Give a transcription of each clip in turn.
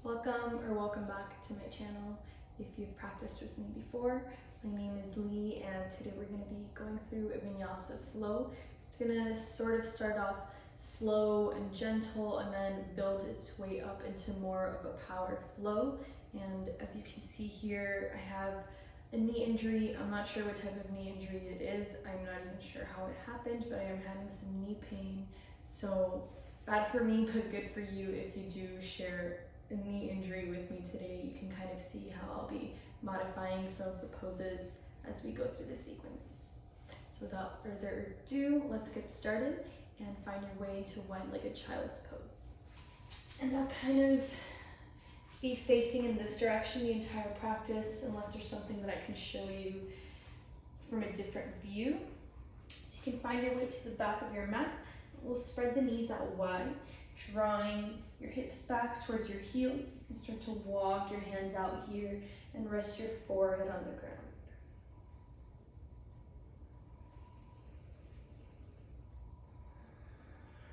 Welcome back to my channel. If you've practiced with me before, my name is Lee, and today we're going to be going through a Vinyasa flow. It's going to sort of start off slow and gentle and then build its way up into more of a power flow. And as you can see here, I have a knee injury. I'm not sure what type of knee injury it is. I'm not even sure how it happened, but I am having some knee pain. So bad for me, but good for you if you do share a knee injury with me today. You can kind of see how I'll be modifying some of the poses as we go through the sequence. So without further ado, let's get started and find your way to one-legged child's pose. And I'll kind of be facing in this direction the entire practice unless there's something that I can show you from a different view. You can find your way to the back of your mat. We'll spread the knees out wide, drawing your hips back towards your heels. You can start to walk your hands out here and rest your forehead on the ground.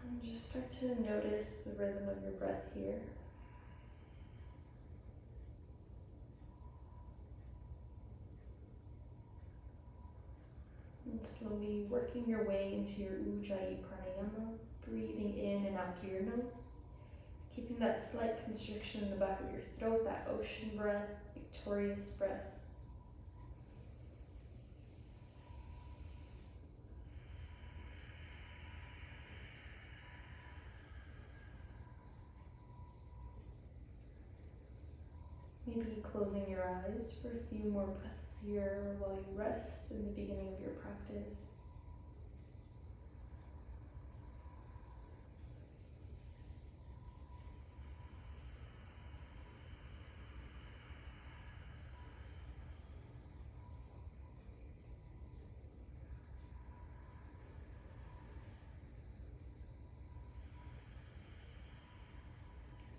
And just start to notice the rhythm of your breath here. And slowly working your way into your Ujjayi Pranayama, breathing in and out through your nose. Keeping that slight constriction in the back of your throat, that ocean breath, victorious breath. Maybe closing your eyes for a few more breaths here while you rest in the beginning of your practice.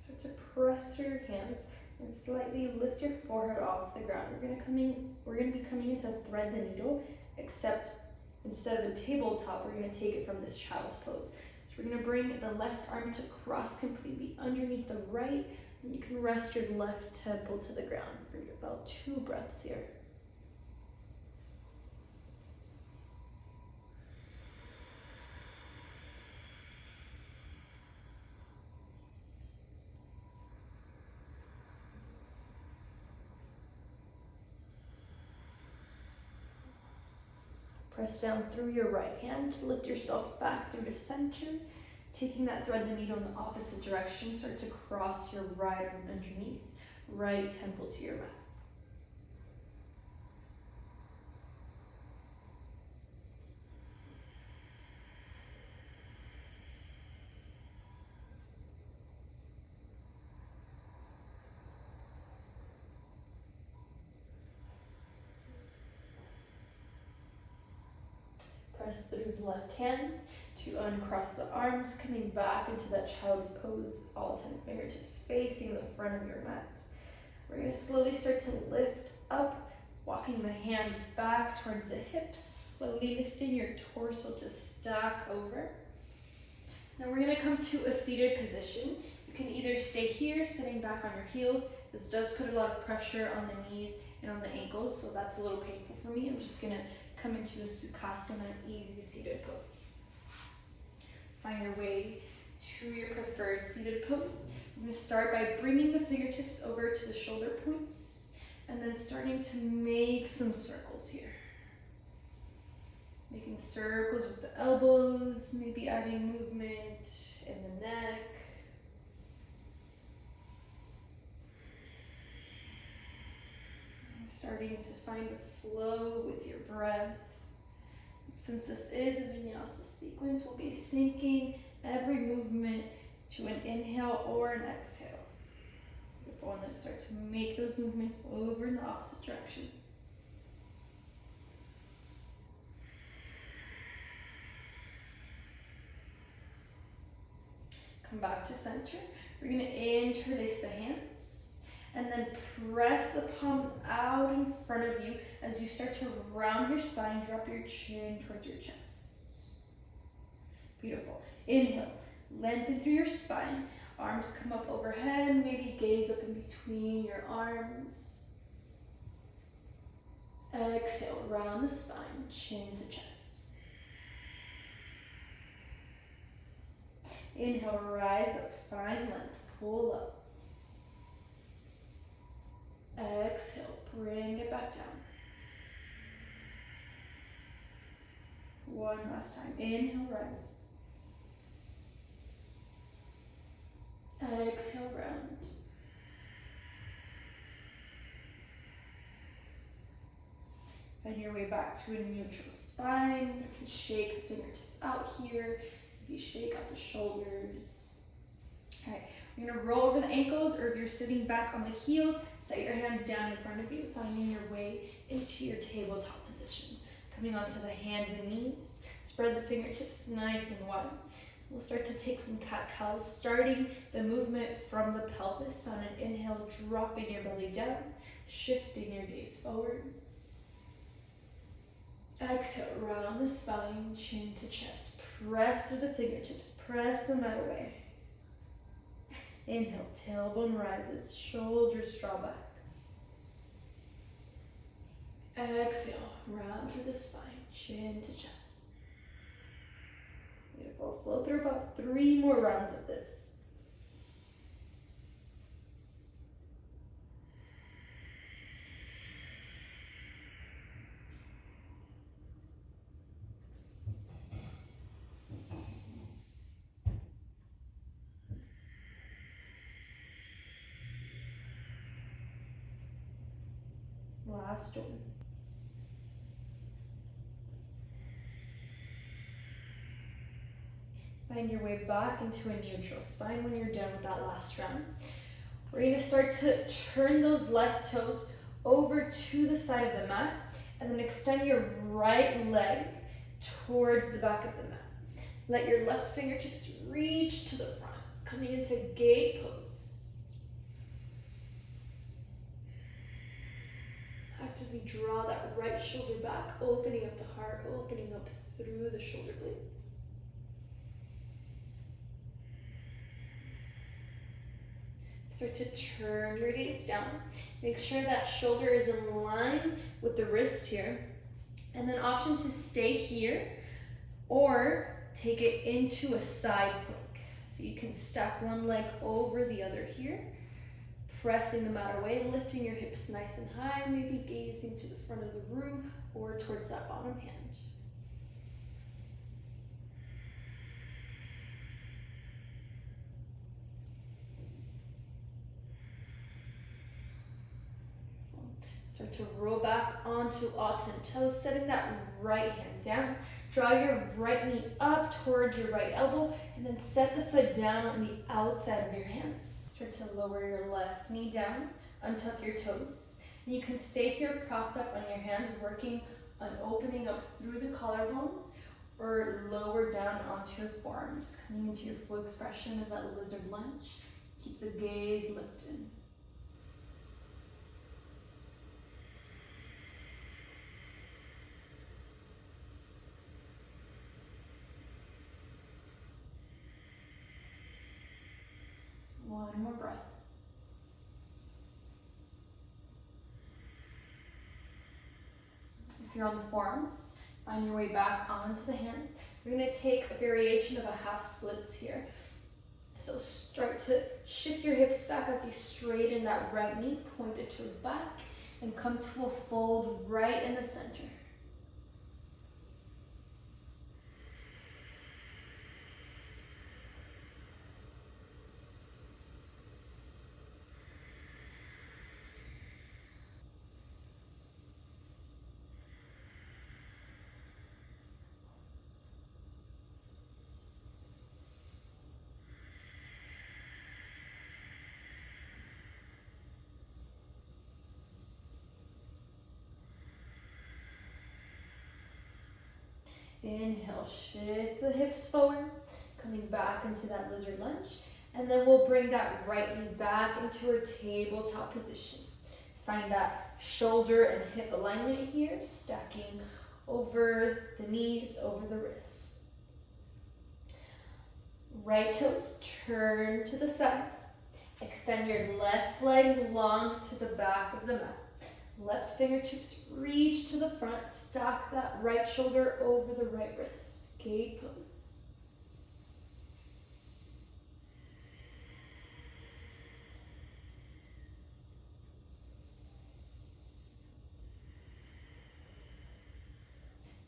Start to press through your hands and slightly lift your forehead off the ground. We're going to be coming into thread the needle, except instead of a tabletop, we're going to take it from this child's pose. So we're going to bring the left arm to cross completely underneath the right, and you can rest your left temple to the ground for about 2 breaths here. Press down through your right hand to lift yourself back through the center. Taking that thread the needle in the opposite direction, start to cross your right arm underneath, right temple to your mat. Press through the left hand to uncross the arms, coming back into that child's pose, all 10 fingertips facing the front of your mat. We're going to slowly start to lift up, walking the hands back towards the hips, slowly lifting your torso to stack over. Now we're going to come to a seated position. You can either stay here, sitting back on your heels. This does put a lot of pressure on the knees and on the ankles, so that's a little painful for me. I'm just going to come into a Sukhasana, easy seated pose. Find your way to your preferred seated pose. I'm going to start by bringing the fingertips over to the shoulder points and then starting to make some circles here. Making circles with the elbows, maybe adding movement in the neck. Starting to find a flow with your breath. Since this is a Vinyasa sequence, we'll be syncing every movement to an inhale or an exhale. Before and then start to make those movements over in the opposite direction. Come back to center. We're going to interlace the hands. And then press the palms out in front of you as you start to round your spine, drop your chin towards your chest. Beautiful. Inhale, lengthen through your spine. Arms come up overhead, maybe gaze up between your arms. Exhale, round the spine, chin to chest. Inhale, rise up, find length, pull up. Exhale, bring it back down. One last time. Inhale, rise. Exhale, round. Find your way back to a neutral spine. You can shake the fingertips out here. Maybe shake out the shoulders. All right, we're gonna roll over the ankles, or if you're sitting back on the heels, set your hands down in front of you, finding your way into your tabletop position. Coming onto the hands and knees. Spread the fingertips nice and wide. We'll start to take some cat-cows, starting the movement from the pelvis. On an inhale, dropping your belly down, shifting your gaze forward. Exhale, round the spine, chin to chest. Press through the fingertips, press the mat away. Inhale, tailbone rises, shoulders draw back. Exhale, round through the spine, chin to chest. Beautiful. Flow through about 3 more rounds of this. Last one. Find your way back into a neutral spine when you're done with that last round. We're going to start to turn those left toes over to the side of the mat, and then extend your right leg towards the back of the mat. Let your left fingertips reach to the front, coming into gate pose. Actively draw that right shoulder back, opening up the heart, opening up through the shoulder blades. Start to turn your gaze down. Make sure that shoulder is in line with the wrist here. And then option to stay here or take it into a side plank. So you can stack one leg over the other here, pressing the mat away, lifting your hips nice and high, maybe gazing to the front of the room or towards that bottom hand. Start to roll back onto alternate toes, setting that right hand down. Draw your right knee up towards your right elbow, and then set the foot down on the outside of your hands. Start to lower your left knee down, untuck your toes. And you can stay here propped up on your hands, working on opening up through the collarbones, or lower down onto your forearms, coming into your full expression of that lizard lunge. Keep the gaze lifted. One more breath. If you're on the forearms, find your way back onto the hands. We're going to take a variation of a half splits here. So start to shift your hips back as you straighten that right knee, point the toes back, and come to a fold right in the center. Inhale, shift the hips forward, coming back into that lizard lunge, and then we'll bring that right knee back into a tabletop position. Find that shoulder and hip alignment here, stacking over the knees, over the wrists. Right toes turn to the side, Extend your left leg long to the back of the mat. Left fingertips reach to the front. Stack that right shoulder over the right wrist. Gate pose.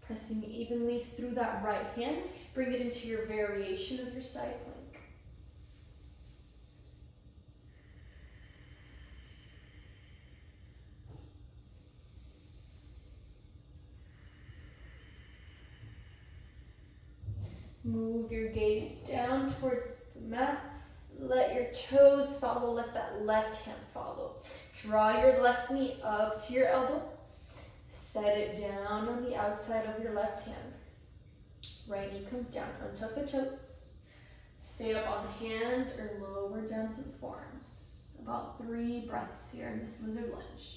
Pressing evenly through that right hand. Bring it into your variation of your side plank. Move your gaze down towards the mat. Let your toes follow, let that left hand follow. Draw your left knee up to your elbow. Set it down on the outside of your left hand. Right knee comes down, untuck the toes. Stay up on the hands or lower down to the forearms. About 3 breaths here in this lizard lunge.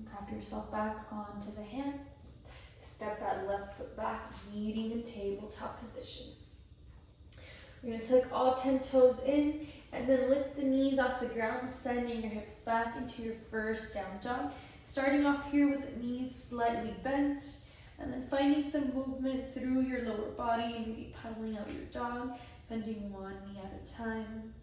Prop yourself back onto the hands. Step that left foot back, meeting in tabletop position. We're going to tuck all 10 toes in and then lift the knees off the ground, sending your hips back into your first down dog. Starting off here with the knees slightly bent and then finding some movement through your lower body, maybe pedaling out your dog, bending one knee at a time.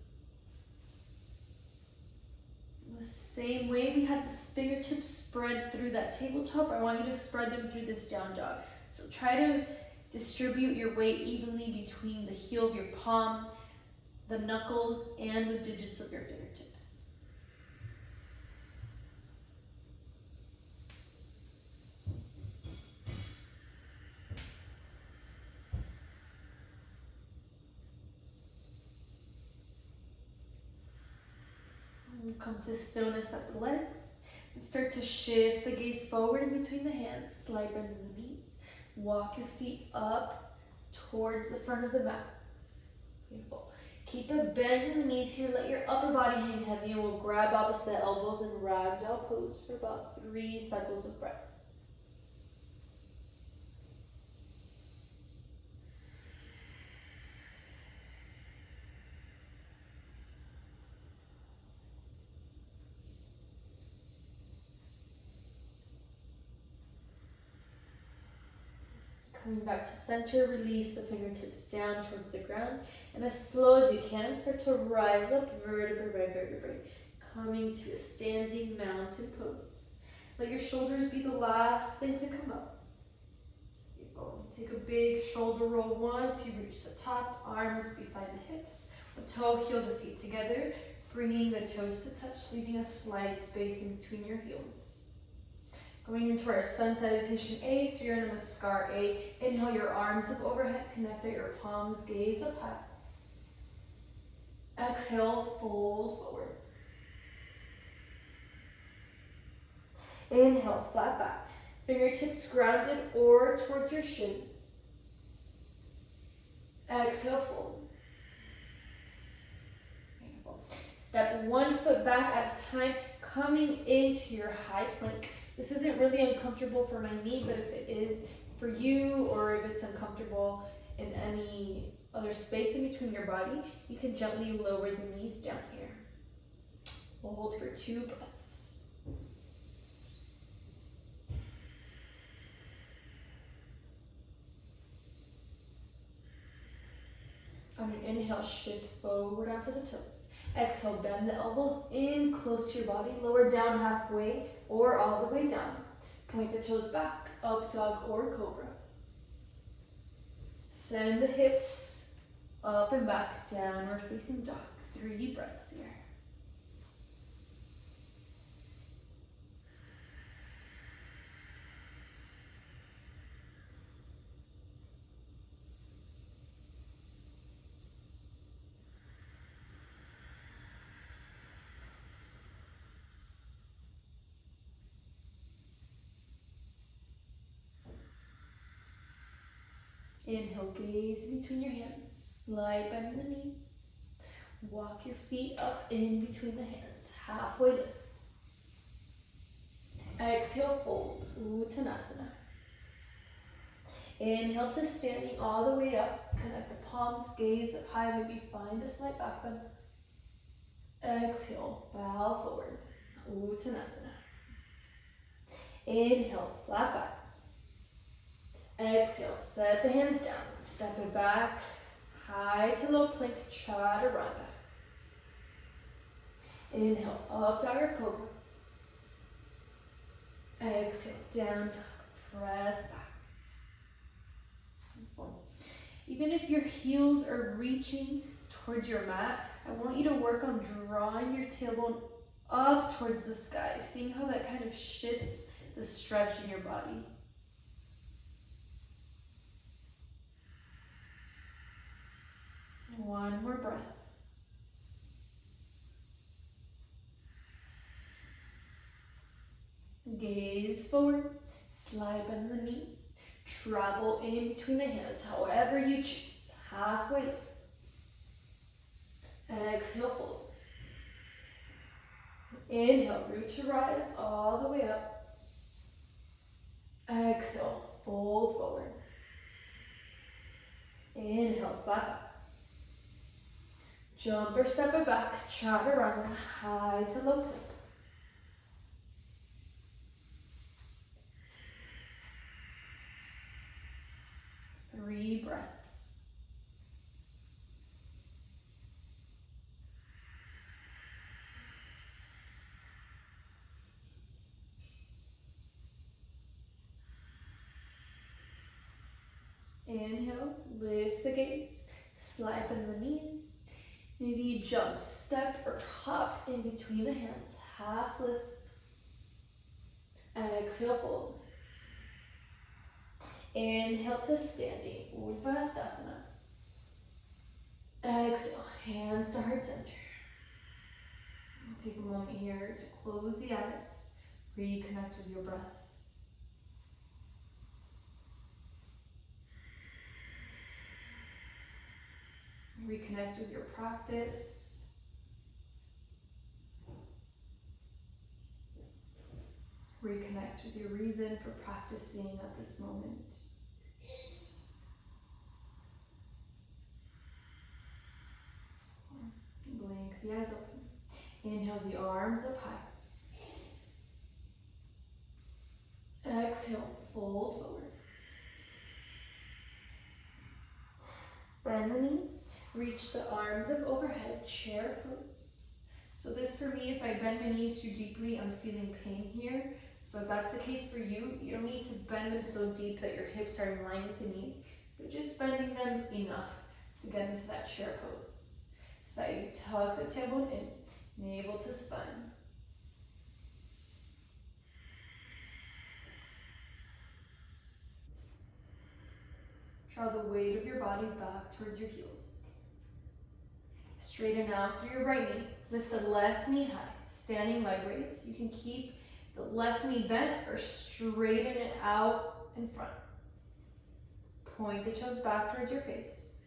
The same way we had the fingertips spread through that tabletop, I want you to spread them through this down dog. So try to distribute your weight evenly between the heel of your palm, the knuckles, and the digits of your fingertips. Come to stillness at the legs. Start to shift the gaze forward in between the hands. Slight bend in the knees. Walk your feet up towards the front of the mat. Beautiful. Keep a bend in the knees here. Let your upper body hang heavy and we'll grab opposite elbows in ragdoll pose for about 3 cycles of breath. Coming back to center, release the fingertips down towards the ground. And as slow as you can, start to rise up vertebrae by vertebrae, coming to a standing mountain pose. Let your shoulders be the last thing to come up. Beautiful. Take a big shoulder roll once you reach the top, arms beside the hips. A toe, heel to feet together, bringing the toes to touch, leaving a slight space in between your heels. Going into our sun salutation A, so you're in a Namaskar A. Inhale your arms up overhead, connect at your palms, gaze up high. Exhale, fold forward. Inhale, flat back. Fingertips grounded or towards your shins. Exhale, fold. Beautiful. Step 1 foot back at a time, coming into your high plank. This isn't really uncomfortable for my knee, but if it is for you, or if it's uncomfortable in any other space in between your body, you can gently lower the knees down here. We'll hold for 2 breaths. On an inhale, shift forward onto the toes. Exhale, bend the elbows in close to your body, lower down halfway or all the way down. Point the toes back, up dog or cobra. Send the hips up and back, downward facing dog. 3 breaths here. Inhale, gaze between your hands. Slight bend in the knees. Walk your feet up in between the hands. Halfway lift. Exhale, fold. Uttanasana. Inhale to standing all the way up. Connect the palms, gaze up high. Maybe find a slight back bend. Exhale, bow forward. Uttanasana. Inhale, flat back. Exhale, set the hands down. Step it back. High to low plank, chaturanga. Inhale, up tiger cobra. Exhale, down dog. Press back. Even if your heels are reaching towards your mat, I want you to work on drawing your tailbone up towards the sky, seeing how that kind of shifts the stretch in your body. One more breath. Gaze forward, slide bend the knees, travel in between the hands, however you choose. Halfway lift. Exhale, fold. Inhale, root to rise all the way up. Exhale, fold forward. Inhale, flat back. Jump or step it back, chaturanga, high to low plank. Three breaths. Inhale, lift the gaze, slide bend the knees. Maybe jump, step, or hop in between the hands. Half lift. Exhale, fold. Inhale to standing, Urdhva Hastasana. Exhale, hands to heart center. Take a moment here to close the eyes, reconnect with your breath. Reconnect with your practice. Reconnect with your reason for practicing at this moment. Blink the eyes open. Inhale the arms up high. Exhale, fold forward. Bend the knees. Reach the arms up overhead, chair pose. So this for me, if I bend my knees too deeply, I'm feeling pain here. So if that's the case for you, you don't need to bend them so deep that your hips are in line with the knees, but just bending them enough to get into that chair pose. So that you tuck the tailbone in, navel to spine. Draw the weight of your body back towards your heels. Straighten out through your right knee. Lift the left knee high. Standing leg raise. You can keep the left knee bent or straighten it out in front. Point the toes back towards your face.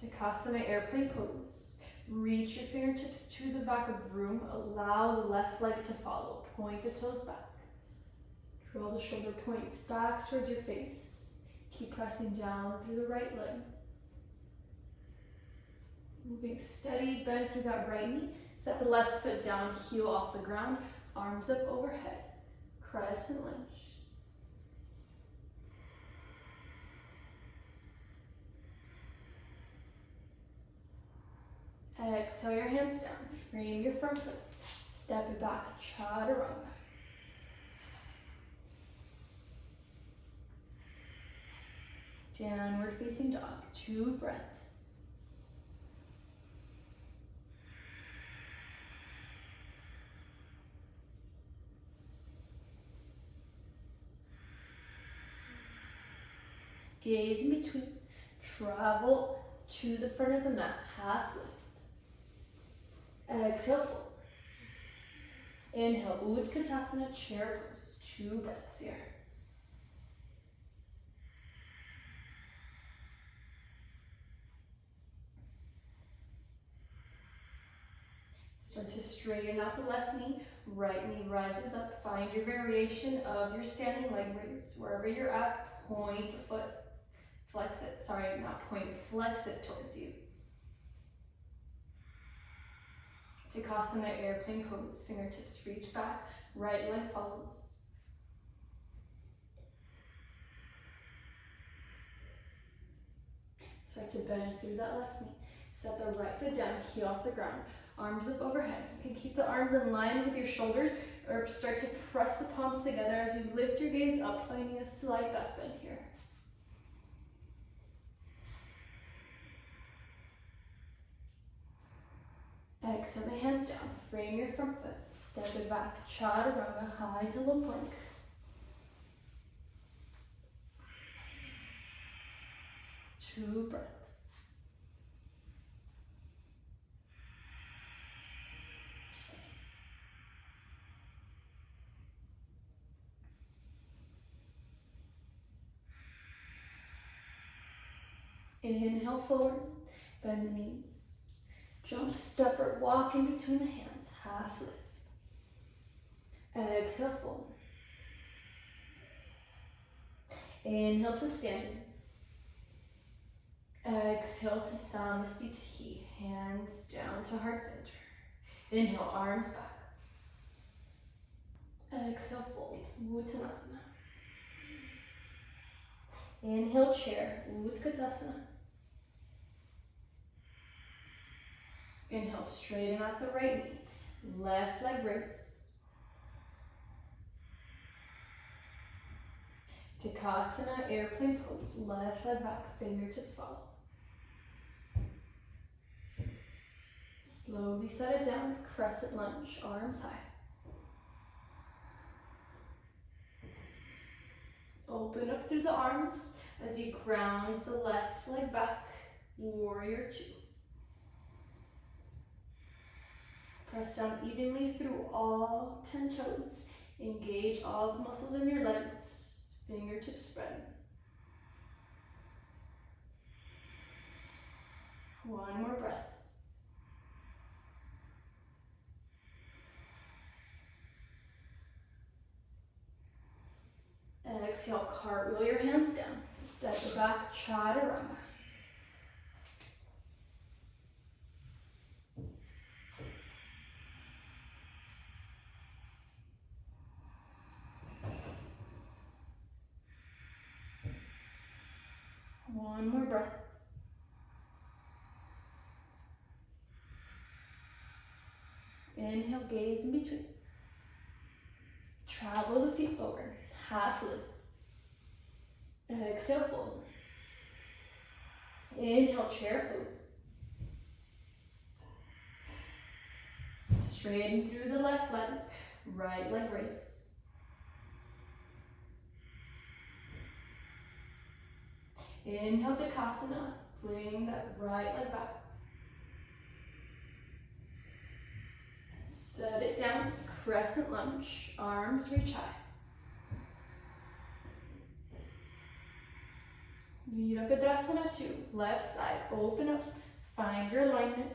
Takasana airplane pose. Reach your fingertips to the back of the room. Allow the left leg to follow. Point the toes back. Draw the shoulder points back towards your face. Keep pressing down through the right leg. Moving steady, bend through that right knee. Set the left foot down, heel off the ground, arms up overhead. Crescent lunge. Exhale your hands down. Frame your front foot. Step it back, chaturanga. Downward facing dog, 2 breaths. Gaze in between, travel to the front of the mat, half lift. Exhale, fold. Inhale, Utkatasana, chair pose, 2 breaths here. Start to straighten out the left knee. Right knee rises up. Find your variation of your standing leg raise. Wherever you're at, point the foot. Flex it. Sorry, not point. Flex it towards you. Takasana, airplane pose. Fingertips reach back. Right leg follows. Start to bend through that left knee. Set the right foot down, heel off the ground. Arms up overhead. You can keep the arms in line with your shoulders or start to press the palms together as you lift your gaze up, finding a slight back bend here. Exhale the hands down. Frame your front foot. Step it back. Chaturanga, high to low plank. Two breaths. Inhale forward, bend the knees. Jump, step, or walk in between the hands, half lift. Exhale, fold. Inhale to standing. Exhale to Samasthiti, hands down to heart center. Inhale, arms back. Exhale, fold, Uttanasana. Inhale, chair, Utkatasana. Inhale, straighten out the right knee. Left leg raise. Takasana, airplane pose. Left leg back, fingertips follow. Slowly set it down, crescent lunge, arms high. Open up through the arms as you ground the left leg back, warrior two. Press down evenly through all 10 toes. Engage all the muscles in your legs. Fingertips spread. One more breath. Exhale, cartwheel your hands down. Step it back, chaturanga. One more breath. Inhale, gaze in between. Travel the feet forward, half lift. Exhale, fold. Inhale, chair pose. Straighten through the left leg, right leg raise. Inhale, Takasana. Bring that right leg back. Set it down, crescent lunge, arms reach high. Virabhadrasana 2, left side, open up, find your alignment.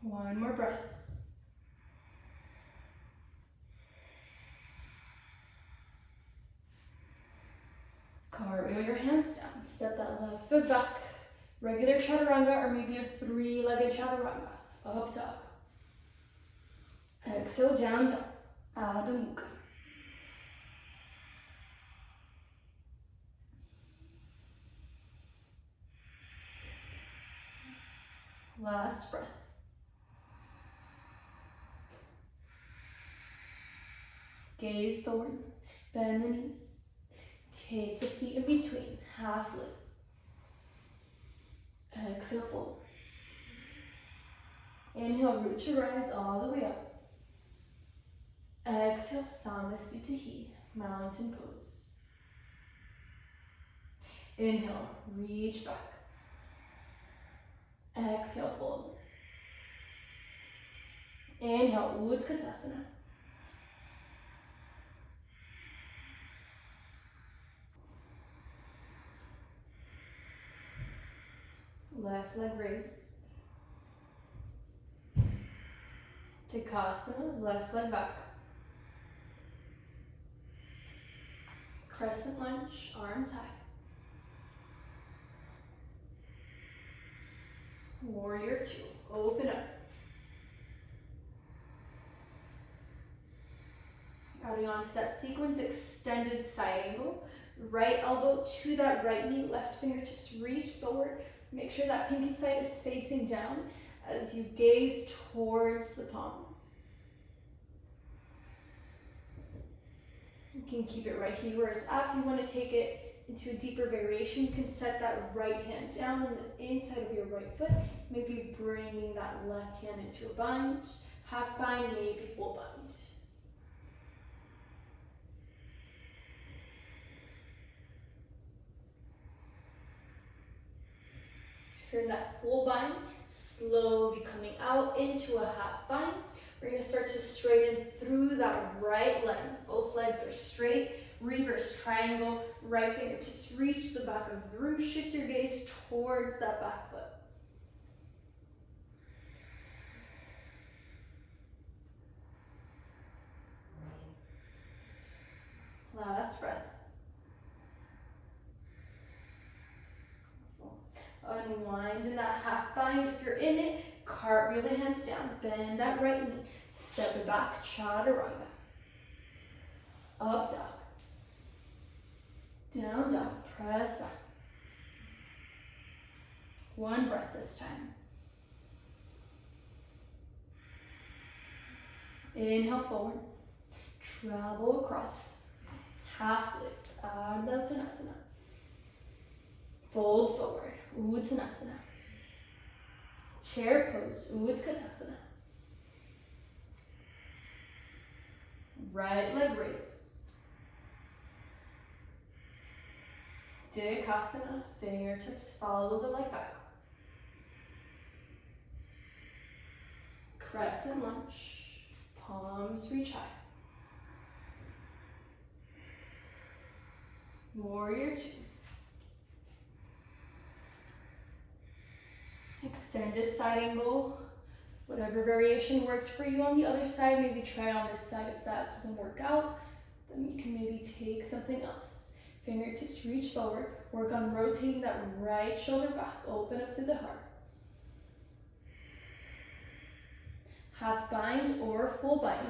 One more breath. Cartwheel your hands down, step that left foot back. Regular chaturanga or maybe a three-legged chaturanga, up top. Exhale, down dog, Adho Mukha. Last breath. Gaze forward, bend the knees. Take the feet in between, half lift. Exhale, fold. Inhale, root to rise all the way up. Exhale, Samasthiti, mountain pose. Inhale, reach back. Exhale, fold. Inhale, Utkatasana. Left leg raise. Takasana, left leg back. Crescent lunge, arms high. Warrior two, open up. Adding on to that sequence, extended side angle. Right elbow to that right knee, left fingertips reach forward. Make sure that pinky side is facing down as you gaze towards the palm. You can keep it right here where it's at. If you want to take it into a deeper variation, you can set that right hand down on the inside of your right foot, maybe bringing that left hand into a bind, half bind, maybe full bind. If you're in that full bind, slowly coming out into a half bind. We're going to start to straighten through that right leg. Both legs are straight. Reverse triangle. Right fingertips reach the back of the room. Shift your gaze towards that back foot. Last breath. Unwind in that half bind. If you're in it, cartwheel the hands down. Bend that right knee. Step it back. Chaturanga. Up dog. Down dog. Press back. One breath this time. Inhale forward. Travel across. Half lift. Ardha Uttanasana. Fold forward. Uttanasana. Chair pose. Utkatasana. Right leg raise. Dikasana. Fingertips follow the leg back. Crescent lunge. Palms reach high. Warrior two. Extended side angle. Whatever variation worked for you on the other side, maybe try it on this side. If that doesn't work out, then you can maybe take something else. Fingertips reach forward. Work on rotating that right shoulder back. Open up to the heart. Half bind or full bind.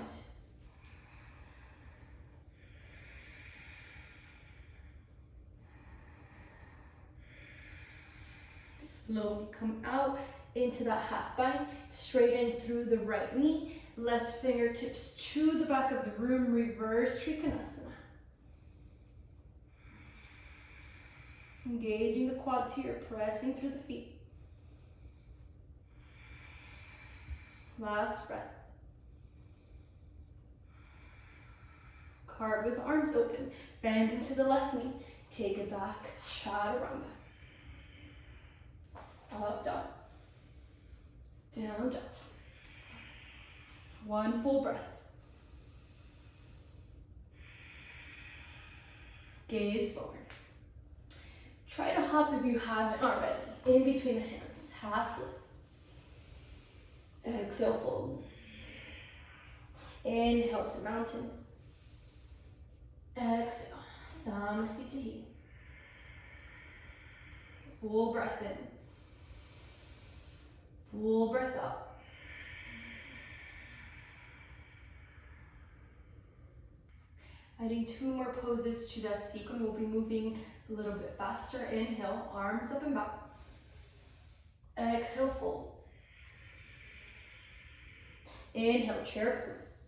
Slowly come out into that half bind. Straighten through the right knee. Left fingertips to the back of the room. Reverse Trikonasana. Engaging the quads here, pressing through the feet. Last breath. Carve with arms open. Bend into the left knee. Take it back. Chaturanga. Up dog. Down dog. One full breath. Gaze forward. Try to hop if you haven't already. In between the hands. Half lift. Exhale, fold. Inhale to mountain. Exhale. Samasthiti. Full breath in. Full breath out. Adding two more poses to that sequence. We'll be moving a little bit faster. Inhale, arms up and back. Exhale, fold. Inhale, chair pose.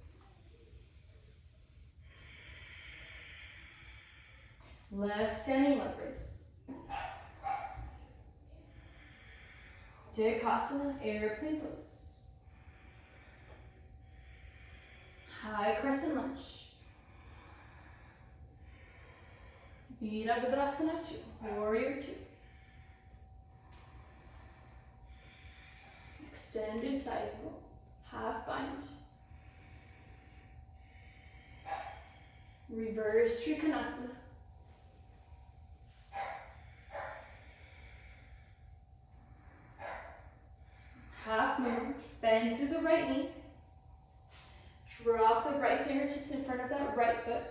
Left standing leg raise. Dikasana, airplane pose. High crescent lunge. Virabhadrasana 2, warrior 2. Extended side angle, half bind. Reverse Trikonasana. fingertips in front of that right foot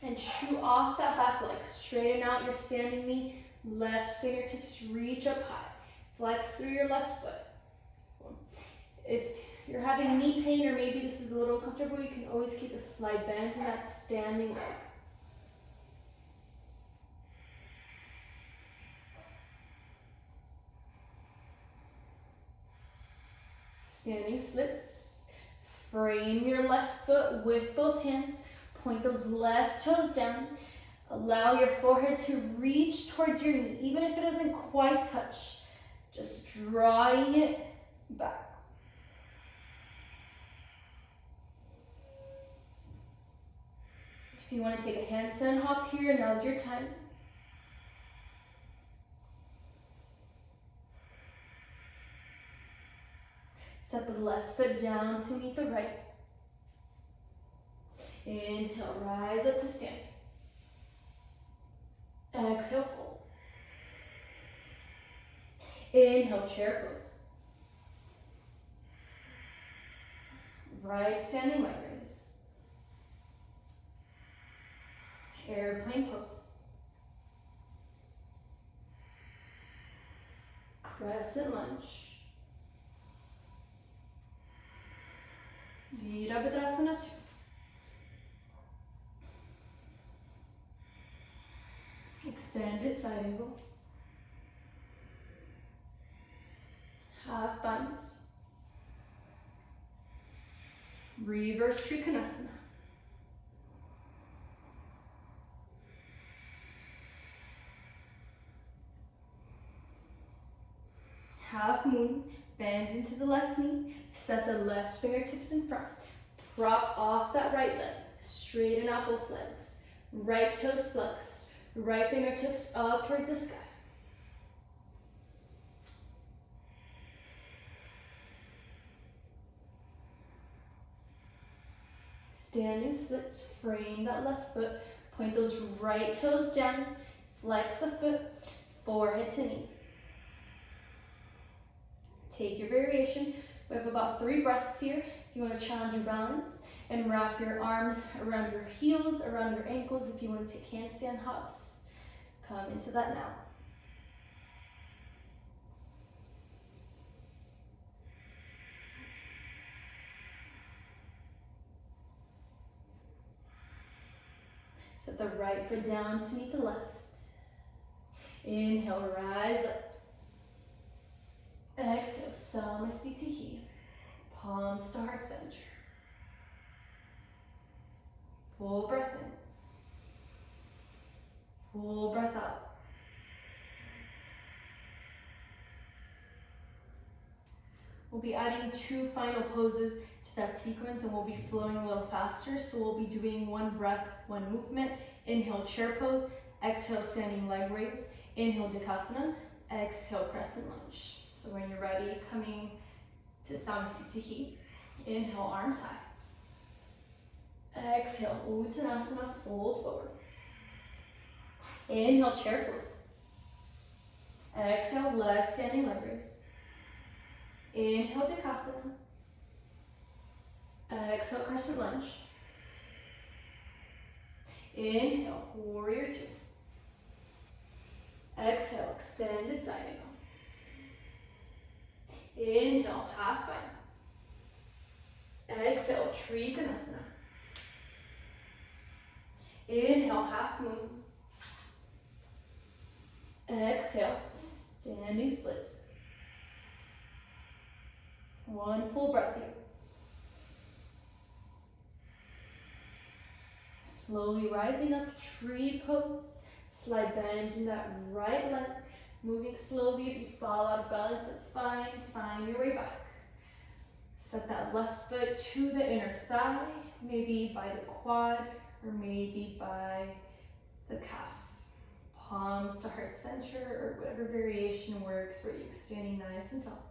and chew off that back leg. Straighten out your standing knee. Left fingertips reach up high. Flex through your left foot. If you're having knee pain or maybe this is a little uncomfortable, you can always keep a slight bend in that standing leg. Standing splits. Frame your left foot with both hands. Point those left toes down. Allow your forehead to reach towards your knee, even if it doesn't quite touch. Just drawing it back. If you want to take a handstand hop here, now's your time. Set the left foot down to meet the right. Inhale, rise up to stand. Exhale, fold. Inhale, chair pose. Right standing leg raise. Airplane pose. Crescent lunge. Virabhadrasana 2. Extended side angle. Half bind. Reverse Trikonasana. Half moon. Bend into the left knee. Set the left fingertips in front. Prop off that right leg. Straighten out both legs. Right toes flexed. Right fingertips up towards the sky. Standing splits, frame that left foot. Point those right toes down. Flex the foot, forehead to knee. Take your variation. We have about 3 breaths here. If you want to challenge your balance and wrap your arms around your heels, around your ankles. If you want to take handstand hops, come into that now. Set the right foot down to meet the left. Inhale, rise up. Exhale, Samasthiti. Palms to heart center. Full breath in. Full breath out. We'll be adding 2 final poses to that sequence and we'll be flowing a little faster. So we'll be doing 1 breath, 1 movement. Inhale, chair pose. Exhale, standing leg raise. Inhale, Dikasana. Exhale, crescent lunge. So when you're ready, coming to Samasthiti. Inhale, arms high. Exhale, Uttanasana, fold forward. Inhale, chair pose. Exhale, left standing leg raise. Inhale, Dikasana. Exhale, crescent lunge. Inhale, warrior 2. Exhale, extended side angle. Inhale, half bind. Exhale, Trikonasana. Inhale, half moon. Exhale, standing splits. 1 full breath here. Slowly rising up, tree pose. Slight bend in that right leg. Moving slowly. If you fall out of balance, that's fine. Find your way back. Set that left foot to the inner thigh, maybe by the quad or maybe by the calf. Palms to heart center or whatever variation works for you. Standing nice and tall.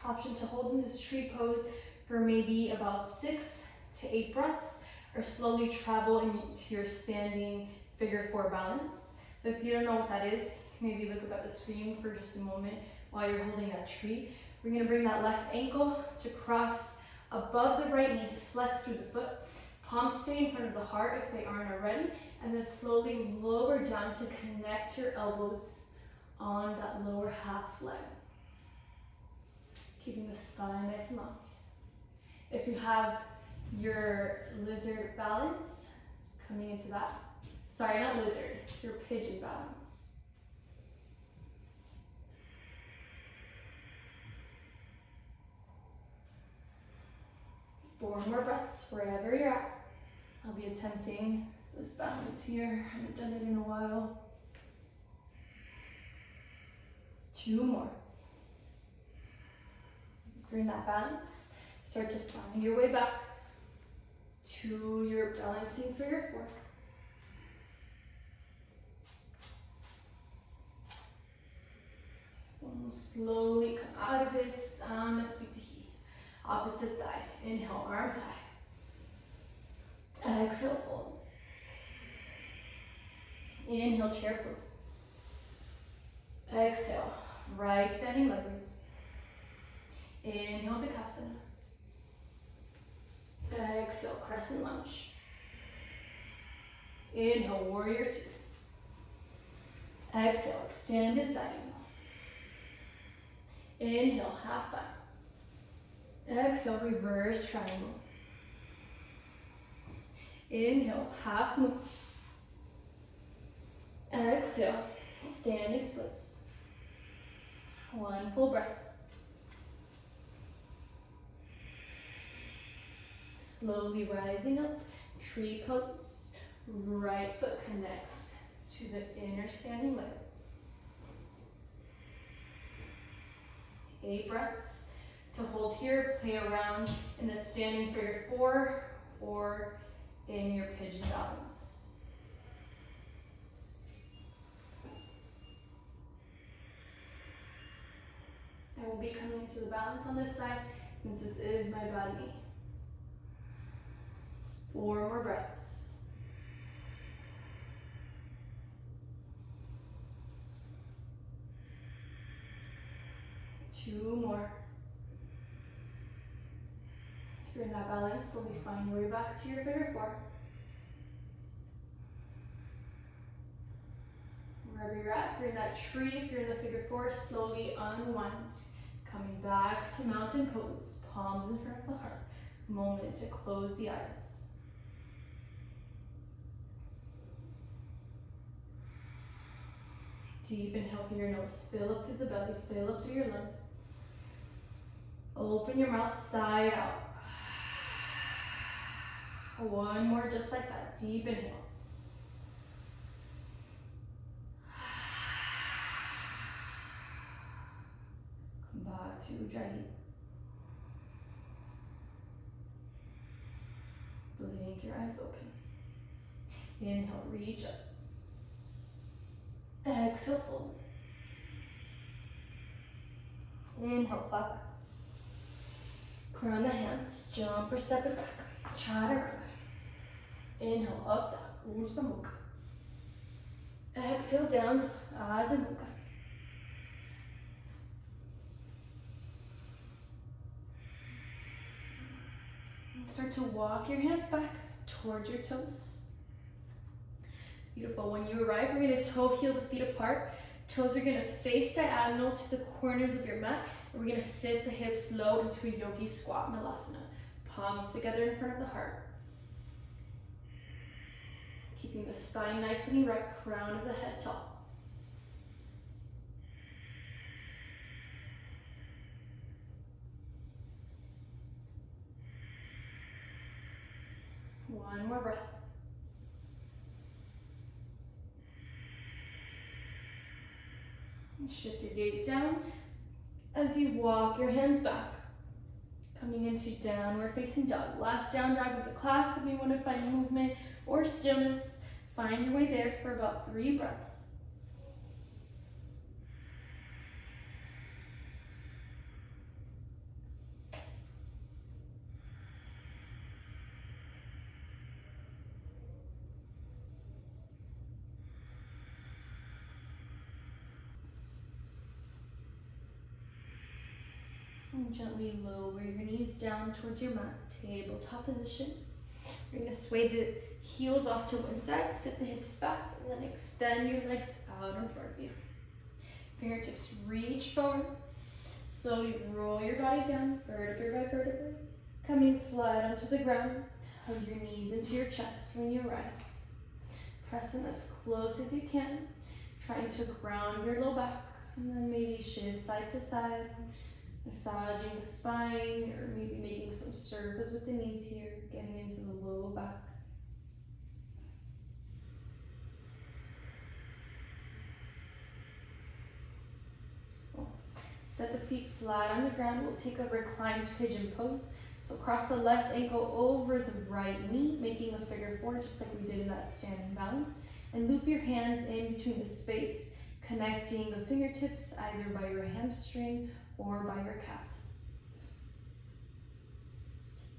Option to hold in this tree pose for maybe about 6 to 8 breaths, or slowly travel into your standing figure 4 balance. So if you don't know what that is, maybe look up at the screen for just a moment while you're holding that tree. We're gonna bring that left ankle to cross above the right knee, flex through the foot. Palms stay in front of the heart if they aren't already, and then slowly lower down to connect your elbows on that lower half leg. Keeping the spine nice and long. If you have your lizard balance, coming into that. Sorry, not lizard, your pigeon balance. Four more breaths wherever you're at. I'll be attempting this balance here. I haven't done it in a while. 2 more. Bring that balance. Start to find your way back to your balancing figure 4. Slowly come out of it. Samasthiti. Opposite side. Inhale, arms high. Exhale, fold. Inhale, chair pose. Exhale, right standing leg raise. Inhale, Takasana. Exhale, crescent lunge. Inhale, warrior 2. Exhale, extended side angle. Inhale, half back. Exhale, reverse triangle. Inhale, half move. Exhale, standing splits. 1 full breath. Slowly rising up, tree pose. Right foot connects to the inner standing leg. 8 breaths. To hold here, play around in that standing figure 4 or in your pigeon balance. I will be coming into the balance on this side since this is my body knee. 4 more breaths. Two more. If you're in that balance, slowly find your way back to your figure 4. Wherever you're at, if you're in that tree, if you're in the figure 4, slowly unwind. Coming back to mountain pose, palms in front of the heart. Moment to close the eyes. Deep inhale through your nose, fill up through the belly, fill up through your lungs. Open your mouth side out. 1 more just like that, deep inhale. Come back to Ujjayi. Blink your eyes open. Inhale, reach up. Exhale, fold. Inhale, flat back. Crown the hands, jump or step it back. Chaturanga. Inhale, up top, Ujjayi Mukha. Exhale, down, Adho Mukha. Start to walk your hands back towards your toes. Beautiful. When you arrive, we're going to toe heel the feet apart. Toes are going to face diagonal to the corners of your mat. And we're going to sit the hips low into a yogi squat malasana. Palms together in front of the heart. Keeping the spine nice and erect, crown of the head tall. One more breath. And shift your gaze down as you walk your hands back. Coming into downward facing dog. Last down dog of the class. If you want to find movement or stillness, find your way there for about 3 breaths. And gently lower your knees down towards your mat, tabletop position. You're going to sway the heels off to one side, sit the hips back, and then extend your legs out in front of you. Fingertips reach forward. Slowly roll your body down, vertebrae by vertebrae. Coming flat onto the ground. Hug your knees into your chest when you arrive. Pressing as close as you can. Trying to ground your low back. And then maybe shift side to side. Massaging the spine, or maybe making some circles with the knees here. Getting into the low back. Set the feet flat on the ground. We'll take a reclined pigeon pose. So cross the left ankle over the right knee, making a figure four, just like we did in that standing balance. And loop your hands in between the space, connecting the fingertips either by your hamstring or by your calves.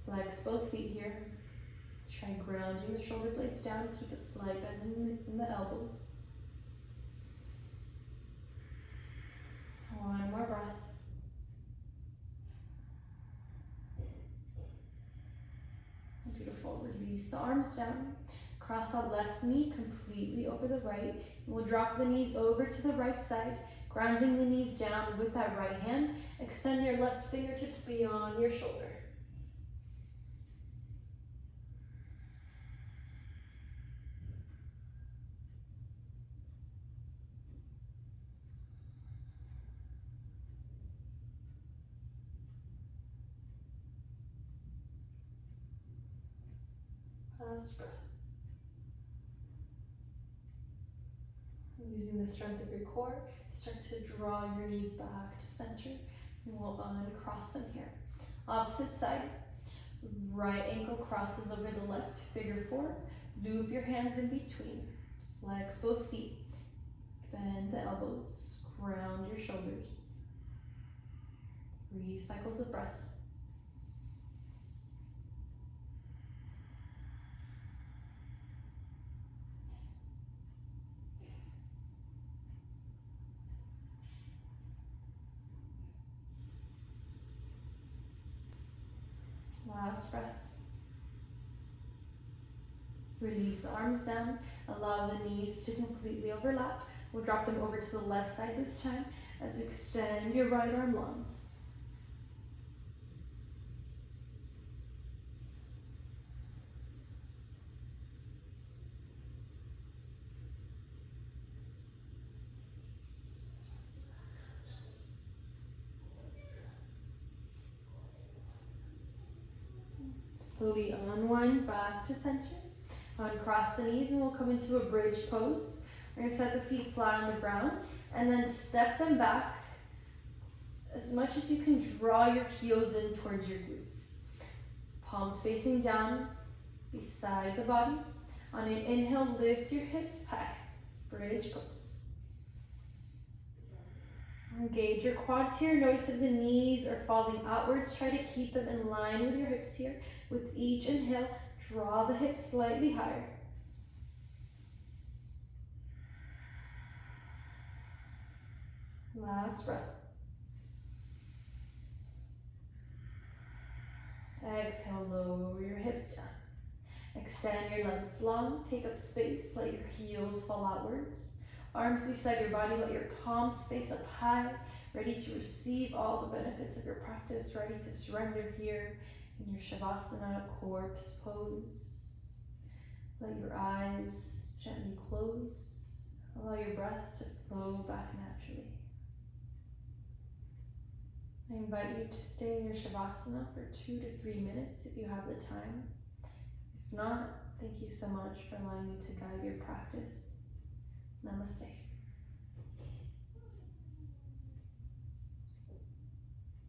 Flex both feet here. Try grounding the shoulder blades down. Keep a slight bend in the elbows. One more breath. Beautiful. Release the arms down. Cross that left knee completely over the right. And we'll drop the knees over to the right side, grounding the knees down with that right hand. Extend your left fingertips beyond your shoulder. Last breath. Using the strength of your core, start to draw your knees back to center. And we'll uncross them here. Opposite side. Right ankle crosses over the left, figure four. Loop your hands in between. Flex both feet. Bend the elbows. Ground your shoulders. 3 cycles of breath. Last breath. Release the arms down. Allow the knees to completely overlap. We'll drop them over to the left side this time as you extend your right arm long. Slowly unwind back to center. Uncross the knees and we'll come into a bridge pose. We're going to set the feet flat on the ground and then step them back as much as you can. Draw your heels in towards your glutes. Palms facing down beside the body. On an inhale, lift your hips high. Bridge pose. Engage your quads here. Notice if the knees are falling outwards. Try to keep them in line with your hips here. With each inhale, draw the hips slightly higher. Last breath. Exhale, lower your hips down. Extend your legs long, take up space, let your heels fall outwards. Arms beside your body, let your palms face up high, ready to receive all the benefits of your practice, ready to surrender here in your Shavasana corpse pose. Let your eyes gently close. Allow your breath to flow back naturally. I invite you to stay in your Shavasana for 2 to 3 minutes if you have the time. If not, thank you so much for allowing me to guide your practice. Namaste.